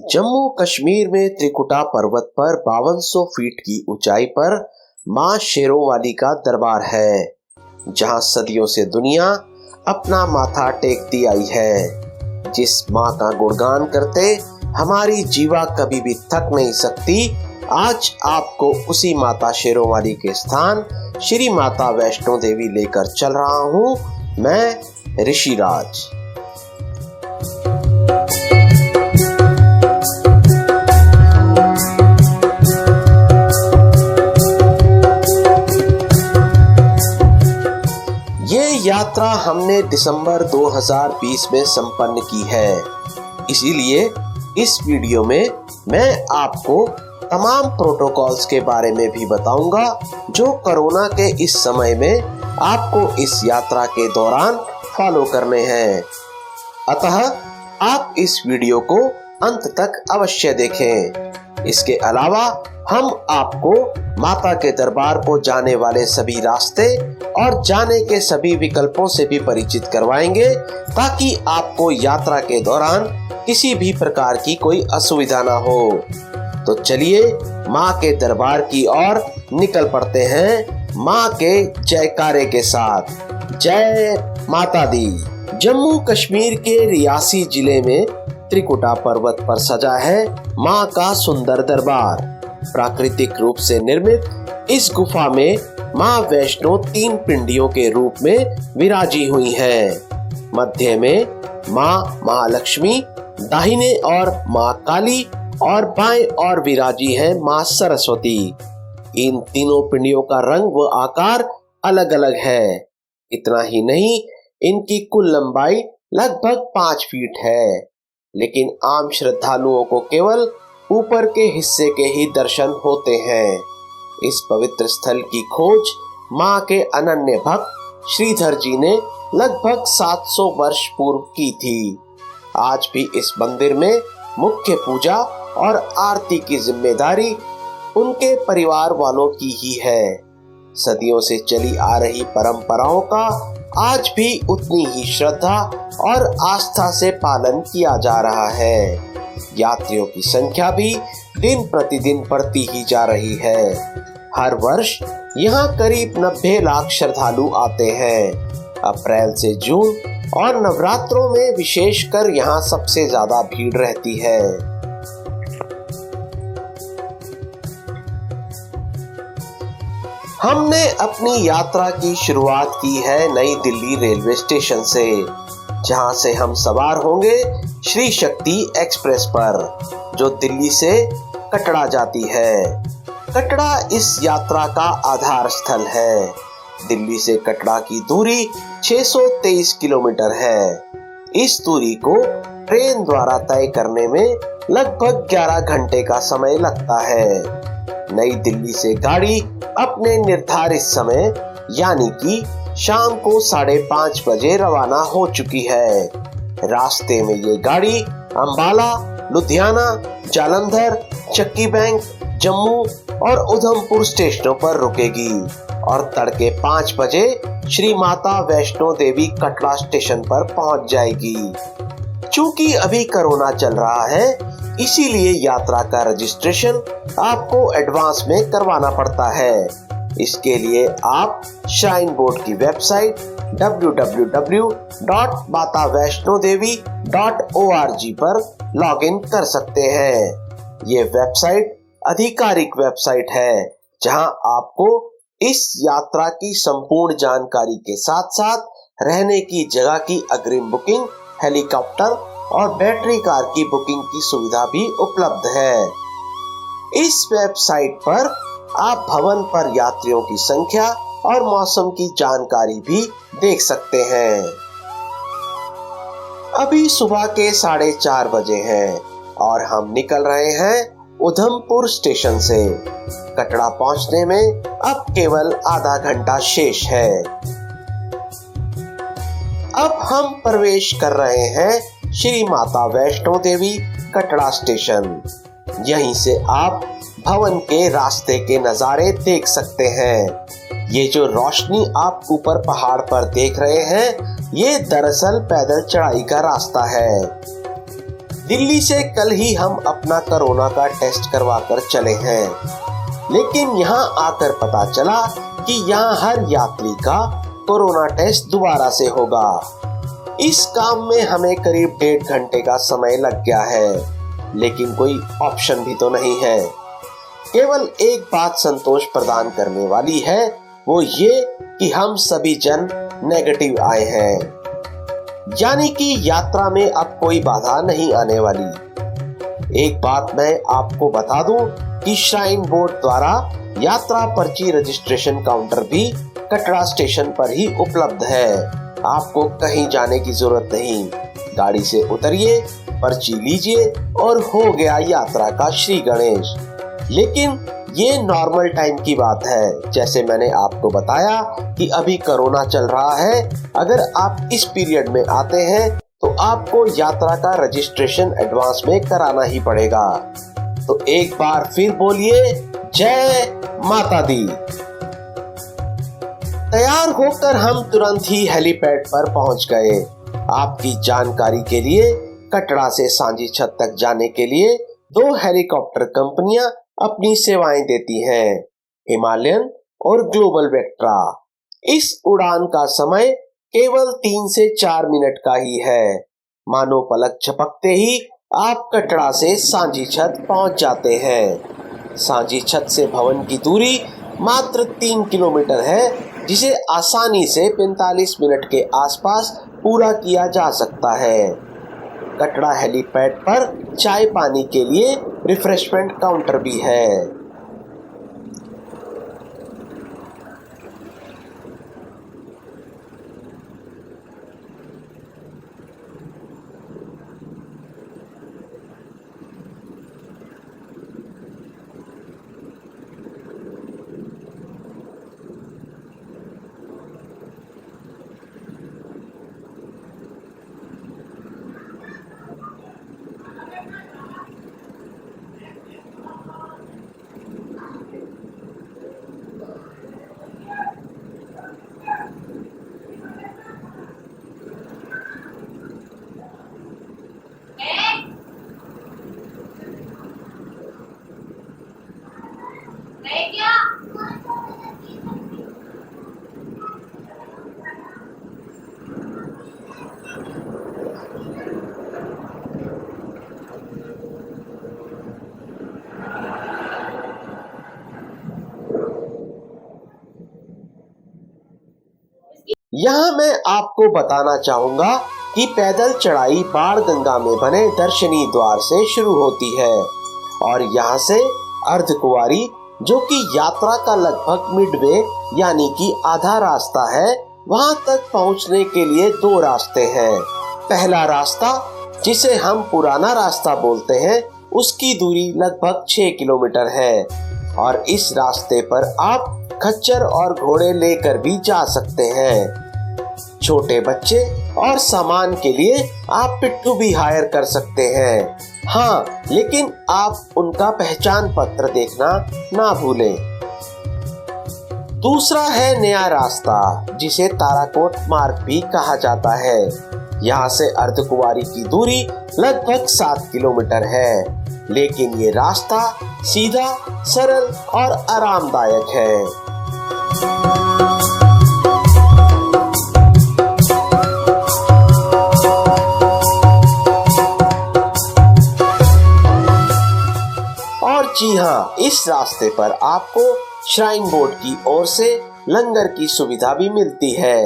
जम्मू कश्मीर में त्रिकुटा पर्वत पर 5200 फीट की ऊंचाई पर मां शेरों वाली का दरबार है, जहां सदियों से दुनिया अपना माथा टेकती आई है। जिस मां का गुणगान करते हमारी जीवा कभी भी थक नहीं सकती, आज आपको उसी माता शेरों वाली के स्थान श्री माता वैष्णो देवी लेकर चल रहा हूं मैं ऋषिराज। ये यात्रा हमने दिसंबर 2020 में संपन्न की है, इसीलिए इस वीडियो में मैं आपको तमाम प्रोटोकॉल्स के बारे में भी बताऊंगा जो कोरोना के इस समय में आपको इस यात्रा के दौरान फॉलो करने हैं। अतः आप इस वीडियो को अंत तक अवश्य देखें। इसके अलावा हम आपको माता के दरबार को जाने वाले सभी रास्ते और जाने के सभी विकल्पों से भी परिचित करवाएंगे, ताकि आपको यात्रा के दौरान किसी भी प्रकार की कोई असुविधा ना हो। तो चलिए माँ के दरबार की ओर निकल पड़ते हैं माँ के जयकारे के साथ। जय माता दी। जम्मू कश्मीर के रियासी जिले में त्रिकुटा पर्वत पर सजा है माँ का सुंदर दरबार। प्राकृतिक रूप से निर्मित इस गुफा में माँ वैष्णो 3 पिंडियों के रूप में विराजी हुई है। मध्य में माँ महालक्ष्मी, दाहिने और माँ काली और बाएं और विराजी है माँ सरस्वती। इन तीनों पिंडियों का रंग व आकार अलग अलग है। इतना ही नहीं, इनकी कुल लंबाई लगभग 5 फीट है, लेकिन आम श्रद्धालुओं को केवल ऊपर के हिस्से के ही दर्शन होते हैं। इस पवित्र स्थल की खोज माँ के अनन्य भक्त श्रीधर जी ने लगभग 700 वर्ष पूर्व की थी। आज भी इस मंदिर में मुख्य पूजा और आरती की जिम्मेदारी उनके परिवार वालों की ही है। सदियों से चली आ रही परंपराओं का आज भी उतनी ही श्रद्धा और आस्था से पालन किया जा रहा है। यात्रियों की संख्या भी दिन प्रतिदिन बढ़ती ही जा रही है। हर वर्ष यहाँ करीब 90 लाख श्रद्धालु आते हैं। अप्रैल से जून और नवरात्रों में विशेषकर यहाँ सबसे ज्यादा भीड़ रहती है। हमने अपनी यात्रा की शुरुआत की है नई दिल्ली रेलवे स्टेशन से, जहां से हम सवार होंगे श्री शक्ति एक्सप्रेस पर, जो दिल्ली से कटरा जाती है। कटरा इस यात्रा का आधार स्थल है। दिल्ली से कटरा की दूरी 623 किलोमीटर है। इस दूरी को ट्रेन द्वारा तय करने में लगभग 11 घंटे का समय लगता है। नई दिल्ली से गाड़ी अपने निर्धारित समय यानी कि शाम को 5:30 बजे रवाना हो चुकी है। रास्ते में ये गाड़ी अंबाला, लुधियाना, जालंधर, चक्की बैंक, जम्मू और उधमपुर स्टेशनों पर रुकेगी और तड़के 5 बजे श्री माता वैष्णो देवी कटरा स्टेशन पर पहुंच जाएगी। चूंकि अभी कोरोना चल रहा है, इसीलिए यात्रा का रजिस्ट्रेशन आपको एडवांस में करवाना पड़ता है। इसके लिए आप श्राइन बोर्ड की वेबसाइट www.matavaishnodevi.org पर लॉगिन कर सकते हैं। ये वेबसाइट आधिकारिक वेबसाइट है, जहां आपको इस यात्रा की संपूर्ण जानकारी के साथ साथ रहने की जगह की अग्रिम बुकिंग, हेलीकॉप्टर और बैटरी कार की बुकिंग की सुविधा भी उपलब्ध है। इस वेबसाइट पर आप भवन पर यात्रियों की संख्या और मौसम की जानकारी भी देख सकते हैं। अभी सुबह के 4:30 बजे हैं और हम निकल रहे हैं उधमपुर स्टेशन से। कटरा पहुंचने में अब केवल आधा घंटा शेष है। अब हम प्रवेश कर रहे हैं श्री माता वैष्णो देवी कटरा स्टेशन। यहीं से आप भवन के रास्ते के नजारे देख सकते हैं। ये जो रोशनी आप ऊपर पहाड़ पर देख रहे हैं, ये दरअसल पैदल चढ़ाई का रास्ता है। दिल्ली से कल ही हम अपना कोरोना का टेस्ट करवा कर चले हैं, लेकिन यहाँ आकर पता चला कि यहाँ हर यात्री का कोरोना टेस्ट दोबारा से होगा। इस काम में हमें करीब 1.5 घंटे का समय लग गया है, लेकिन कोई ऑप्शन भी तो नहीं है। केवल एक बात संतोष प्रदान करने वाली है, वो ये कि हम सभी जन नेगेटिव आए हैं, यानी कि यात्रा में अब कोई बाधा नहीं आने वाली। एक बात मैं आपको बता दूं कि श्राइन बोर्ड द्वारा यात्रा पर्ची रजिस्ट्रेशन काउंटर भी कटरा स्टेशन पर ही उपलब्ध है। आपको कहीं जाने की जरूरत नहीं, गाड़ी से उतरिए, पर्ची लीजिए और हो गया यात्रा का श्री गणेश। लेकिन ये नॉर्मल टाइम की बात है। जैसे मैंने आपको बताया कि अभी कोरोना चल रहा है, अगर आप इस पीरियड में आते हैं तो आपको यात्रा का रजिस्ट्रेशन एडवांस में कराना ही पड़ेगा। तो एक बार फिर बोलिए जय माता दी। तैयार होकर हम तुरंत ही हेलीपैड पर पहुंच गए। आपकी जानकारी के लिए कटरा से सांझी छत तक जाने के लिए 2 हेलीकॉप्टर कंपनियां अपनी सेवाएं देती हैं, हिमालयन और ग्लोबल वेक्ट्रा। इस उड़ान का समय केवल 3 से 4 मिनट का ही है। मानो पलक झपकते ही आप कटरा से सांझी छत पहुंच जाते हैं। सांझी छत से भवन की दूरी मात्र 3 किलोमीटर है, जिसे आसानी से 45 मिनट के आसपास पूरा किया जा सकता है। कटरा हेलीपैड पर चाय पानी के लिए रिफ्रेशमेंट काउंटर भी है। यहाँ मैं आपको बताना चाहूंगा कि पैदल चढ़ाई बाणगंगा में बने दर्शनीय द्वार से शुरू होती है और यहाँ से अर्धकुंवारी, जो कि यात्रा का लगभग मिडवे यानी कि आधा रास्ता है, वहाँ तक पहुँचने के लिए 2 रास्ते हैं। पहला रास्ता, जिसे हम पुराना रास्ता बोलते हैं, उसकी दूरी लगभग 6 किलोमीटर है और इस रास्ते पर आप खच्चर और घोड़े लेकर भी जा सकते हैं। छोटे बच्चे और सामान के लिए आप पिट्ठू भी हायर कर सकते हैं। हाँ, लेकिन आप उनका पहचान पत्र देखना ना भूलें। दूसरा है नया रास्ता, जिसे ताराकोट मार्ग भी कहा जाता है। यहाँ से अर्धकुंवारी की दूरी लगभग 7 किलोमीटर है, लेकिन ये रास्ता सीधा, सरल और आरामदायक है। जी हाँ, इस रास्ते पर आपको श्राइन बोर्ड की ओर से लंगर की सुविधा भी मिलती है।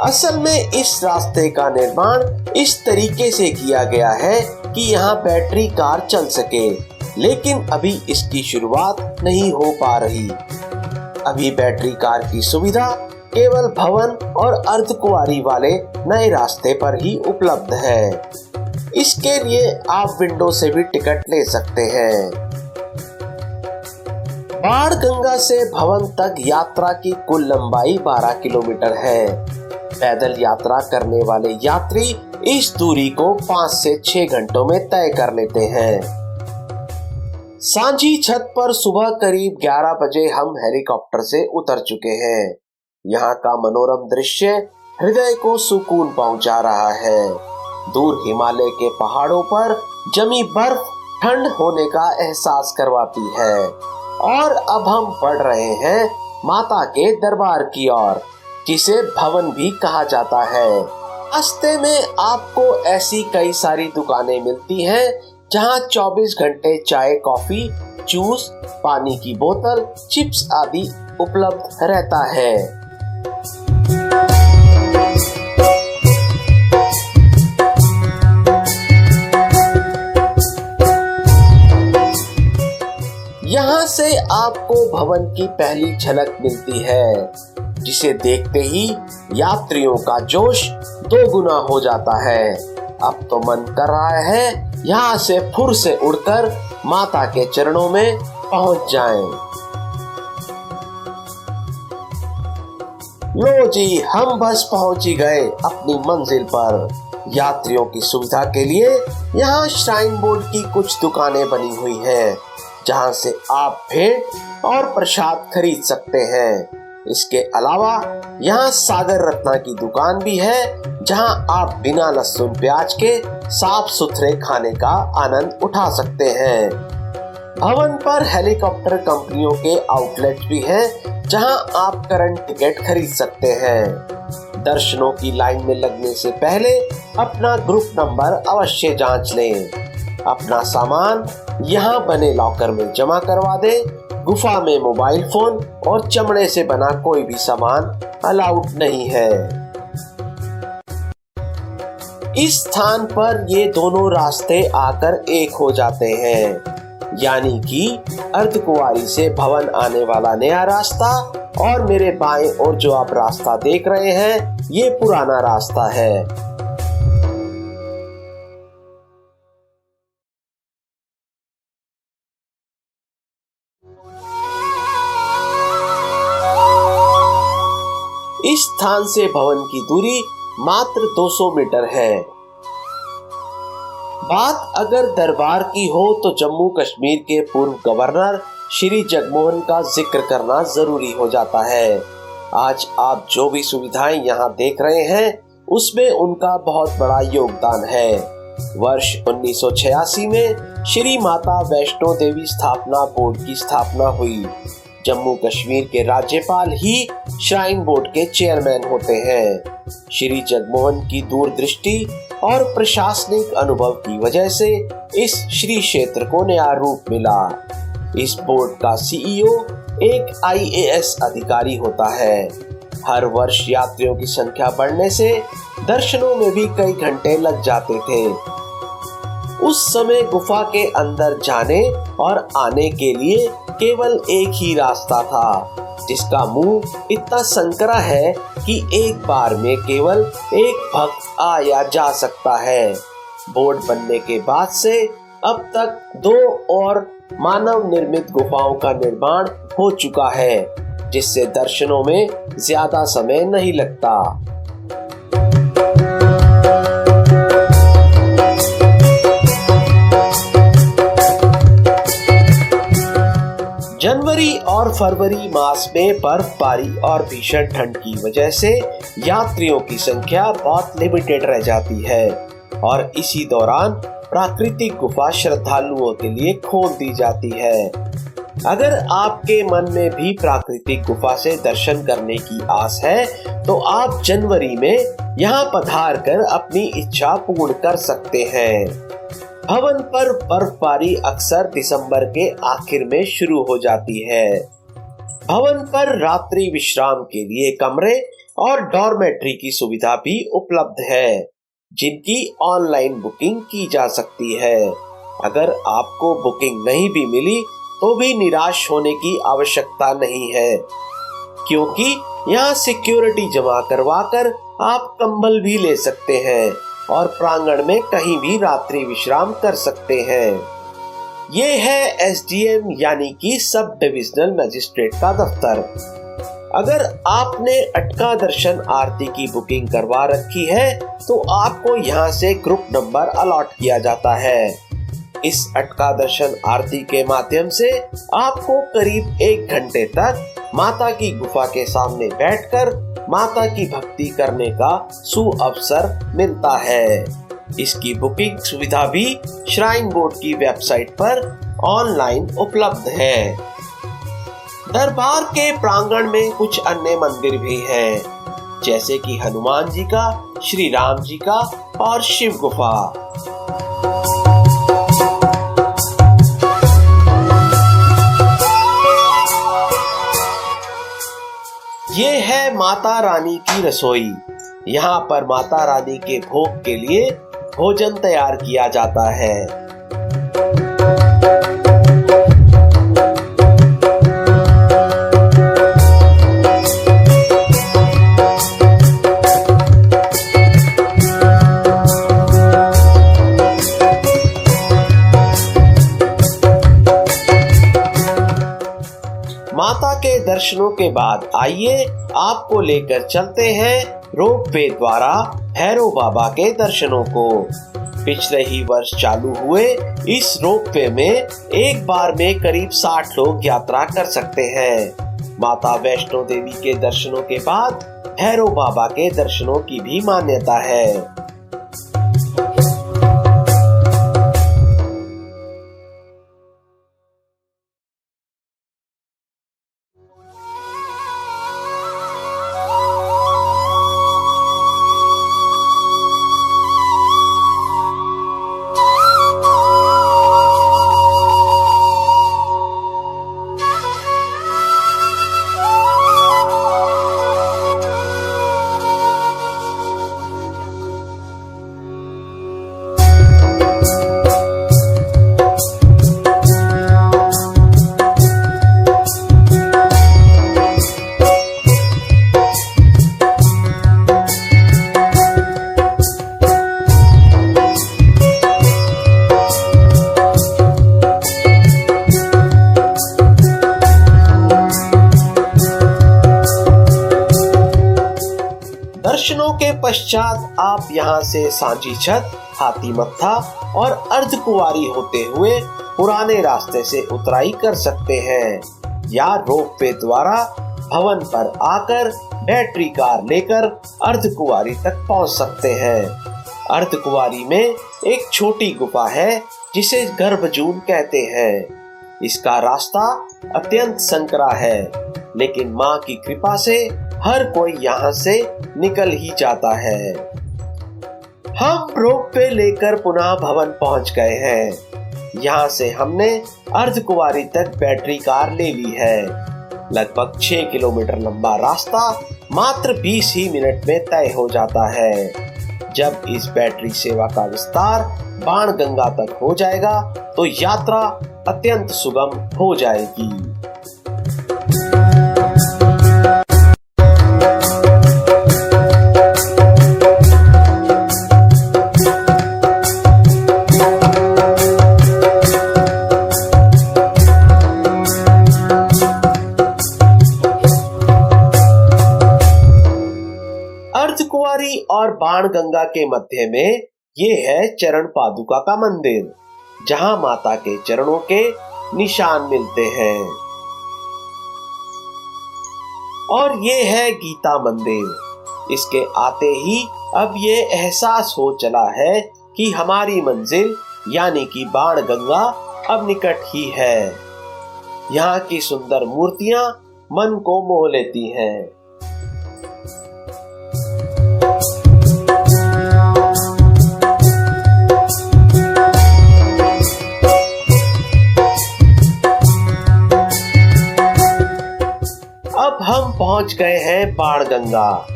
असल में इस रास्ते का निर्माण इस तरीके से किया गया है कि यहाँ बैटरी कार चल सके, लेकिन अभी इसकी शुरुआत नहीं हो पा रही। अभी बैटरी कार की सुविधा केवल भवन और अर्धकुंवारी वाले नए रास्ते पर ही उपलब्ध है। इसके लिए आप विंडो से भी टिकट ले सकते हैं। बाणगंगा से भवन तक यात्रा की कुल लंबाई 12 किलोमीटर है। पैदल यात्रा करने वाले यात्री इस दूरी को 5 से 6 घंटों में तय कर लेते हैं। सांझी छत पर सुबह करीब 11 बजे हम हेलीकॉप्टर से उतर चुके हैं। यहाँ का मनोरम दृश्य हृदय को सुकून पहुंचा रहा है। दूर हिमालय के पहाड़ों पर जमी बर्फ ठंड होने का एहसास करवाती है और अब हम बढ़ रहे हैं माता के दरबार की ओर, जिसे भवन भी कहा जाता है। रास्ते में आपको ऐसी कई सारी दुकानें मिलती हैं जहां 24 घंटे चाय, कॉफी, जूस, पानी की बोतल, चिप्स आदि उपलब्ध रहता है। यहाँ से आपको भवन की पहली झलक मिलती है, जिसे देखते ही यात्रियों का जोश 2 गुना हो जाता है। अब तो मन कर रहा है यहाँ से फुर से उड़कर माता के चरणों में पहुंच जाएं। लो जी, हम बस पहुंच ही गए अपनी मंजिल पर। यात्रियों की सुविधा के लिए यहाँ श्राइन बोर्ड की कुछ दुकानें बनी हुई हैं, जहां से आप भेंट और प्रसाद खरीद सकते हैं। इसके अलावा यहाँ सागर रत्ना की दुकान भी है, जहां आप बिना लहसुन प्याज के साफ सुथरे खाने का आनंद उठा सकते हैं। भवन पर हेलीकॉप्टर कंपनियों के आउटलेट भी हैं, जहां आप करंट टिकट खरीद सकते हैं। दर्शनों की लाइन में लगने से पहले अपना ग्रुप नंबर अवश्य जांच लें। अपना सामान यहाँ बने लॉकर में जमा करवा दें। गुफा में मोबाइल फोन और चमड़े से बना कोई भी सामान अलाउड नहीं है। इस स्थान पर ये दोनों रास्ते आकर एक हो जाते हैं, यानी कि अर्धकुंवारी से भवन आने वाला नया रास्ता और मेरे बाएं ओर जो आप रास्ता देख रहे हैं, ये पुराना रास्ता है। इस स्थान से भवन की दूरी मात्र 200 मीटर है। बात अगर दरबार की हो तो जम्मू कश्मीर के पूर्व गवर्नर श्री जगमोहन का जिक्र करना जरूरी हो जाता है। आज आप जो भी सुविधाएं यहाँ देख रहे हैं, उसमें उनका बहुत बड़ा योगदान है। वर्ष 1986 में श्री माता वैष्णो देवी स्थापना बोर्ड की स्थापना हुई। जम्मू कश्मीर के राज्यपाल ही श्राइन बोर्ड के चेयरमैन होते हैं। श्री जगमोहन की दूरदृष्टि और प्रशासनिक अनुभव की वजह से इस श्री क्षेत्र को नया रूप मिला। इस बोर्ड का सीईओ एक IAS अधिकारी होता है। हर वर्ष यात्रियों की संख्या बढ़ने से दर्शनों में भी कई घंटे लग जाते थे। उस समय गुफा के अंदर जाने और आने के लिए केवल एक ही रास्ता था, जिसका मुंह इतना संकरा है कि एक बार में केवल एक भक्त आ या जा सकता है। बोर्ड बनने के बाद से अब तक 2 और मानव निर्मित गुफाओं का निर्माण हो चुका है, जिससे दर्शनों में ज्यादा समय नहीं लगता। जनवरी और फरवरी मास में बर्फबारी और भीषण ठंड की वजह से यात्रियों की संख्या बहुत लिमिटेड रह जाती है और इसी दौरान प्राकृतिक गुफा श्रद्धालुओं के लिए खोल दी जाती है। अगर आपके मन में भी प्राकृतिक गुफा से दर्शन करने की आस है, तो आप जनवरी में यहाँ पधार कर अपनी इच्छा पूर्ण कर सकते हैं। भवन पर बर्फबारी अक्सर दिसंबर के आखिर में शुरू हो जाती है। भवन पर रात्रि विश्राम के लिए कमरे और डॉर्मेट्री की सुविधा भी उपलब्ध है, जिनकी ऑनलाइन बुकिंग की जा सकती है। अगर आपको बुकिंग नहीं भी मिली तो भी निराश होने की आवश्यकता नहीं है, क्योंकि यहाँ सिक्योरिटी जमा करवाकर आप कंबल भी ले सकते हैं और प्रांगण में कहीं भी रात्रि विश्राम कर सकते हैं। ये है SDM यानी कि सब डिविजनल मजिस्ट्रेट का दफ्तर। अगर आपने अटका दर्शन आरती की बुकिंग करवा रखी है, तो आपको यहाँ से ग्रुप नंबर अलॉट किया जाता है। इस अटका दर्शन आरती के माध्यम से आपको करीब 1 घंटे तक माता की गुफा के सामने बैठकर माता की भक्ति करने का सुअवसर मिलता है। इसकी बुकिंग सुविधा भी श्राइन बोर्ड की वेबसाइट पर ऑनलाइन उपलब्ध है। दरबार के प्रांगण में कुछ अन्य मंदिर भी हैं, जैसे कि हनुमान जी का, श्री राम जी का और शिव गुफा। ये है माता रानी की रसोई। यहाँ पर माता रानी के भोग के लिए भोजन तैयार किया जाता है। माता के दर्शनों के बाद आइए आपको लेकर चलते हैं रोपवे द्वारा भैरव बाबा के दर्शनों को। पिछले ही वर्ष चालू हुए इस रोपवे में एक बार में करीब 60 लोग यात्रा कर सकते हैं। माता वैष्णो देवी के दर्शनों के बाद भैरव बाबा के दर्शनों की भी मान्यता है। दर्शनों के पश्चात आप यहाँ से सांची छत, हाथी मत्था और अर्धकुंवारी होते हुए पुराने रास्ते से उतराई कर सकते हैं या रोपवे द्वारा भवन पर आकर बैटरी कार लेकर अर्धकुंवारी तक पहुँच सकते हैं। अर्धकुंवारी में एक छोटी गुफा है जिसे गर्भजून कहते हैं। इसका रास्ता अत्यंत संकरा है, लेकिन माँ की कृपा से हर कोई यहाँ से निकल ही जाता है। हम रोपवे लेकर पुनः भवन पहुंच गए हैं। यहाँ से हमने अर्धकुंवारी तक बैटरी कार ले ली है। लगभग 6 किलोमीटर लंबा रास्ता मात्र 20 ही मिनट में तय हो जाता है। जब इस बैटरी सेवा का विस्तार बाणगंगा तक हो जाएगा तो यात्रा अत्यंत सुगम हो जाएगी। अर्धकुंवारी और बाणगंगा के मध्य में ये है चरण पादुका का मंदिर, जहां माता के चरणों के निशान मिलते हैं। और ये है गीता मंदिर। इसके आते ही अब ये एहसास हो चला है कि हमारी मंजिल यानी कि बाणगंगा अब निकट ही है। यहाँ की सुंदर मूर्तियां मन को मोह लेती हैं। अब हम पहुंच गए हैं बाणगंगा।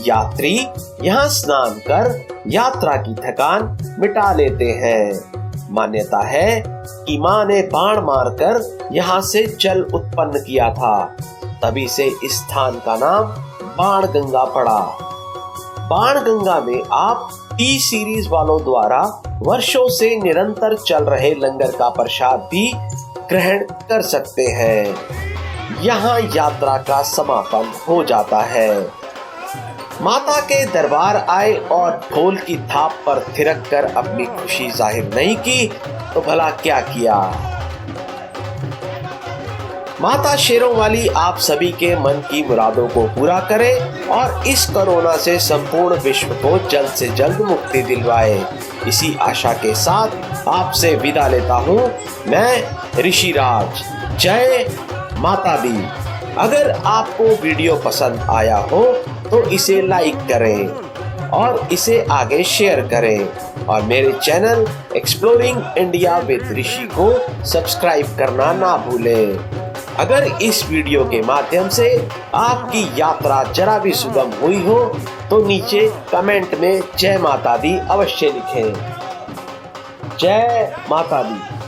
यात्री यहाँ स्नान कर यात्रा की थकान मिटा लेते हैं। मान्यता है कि माँ ने बाण मारकर यहाँ से जल उत्पन्न किया था, तभी से इस स्थान का नाम बाणगंगा पड़ा। बाणगंगा में आप टी सीरीज वालों द्वारा वर्षों से निरंतर चल रहे लंगर का प्रसाद भी ग्रहण कर सकते हैं। यहाँ यात्रा का समापन हो जाता है। माता के दरबार आए और ढोल की थाप पर थिरक कर अपनी खुशी जाहिर नहीं की तो भला क्या किया। माता शेरों वाली आप सभी के मन की मुरादों को पूरा करे और इस कोरोना से संपूर्ण विश्व को जल्द से जल्द मुक्ति दिलवाए। इसी आशा के साथ आपसे विदा लेता हूँ मैं ऋषिराज। जय माता दी। अगर आपको वीडियो पसंद आया हो तो इसे लाइक करें और इसे आगे शेयर करें और मेरे चैनल एक्सप्लोरिंग इंडिया विद ऋषि को सब्सक्राइब करना ना भूलें। अगर इस वीडियो के माध्यम से आपकी यात्रा जरा भी सुगम हुई हो तो नीचे कमेंट में जय माता दी अवश्य लिखें। जय माता दी।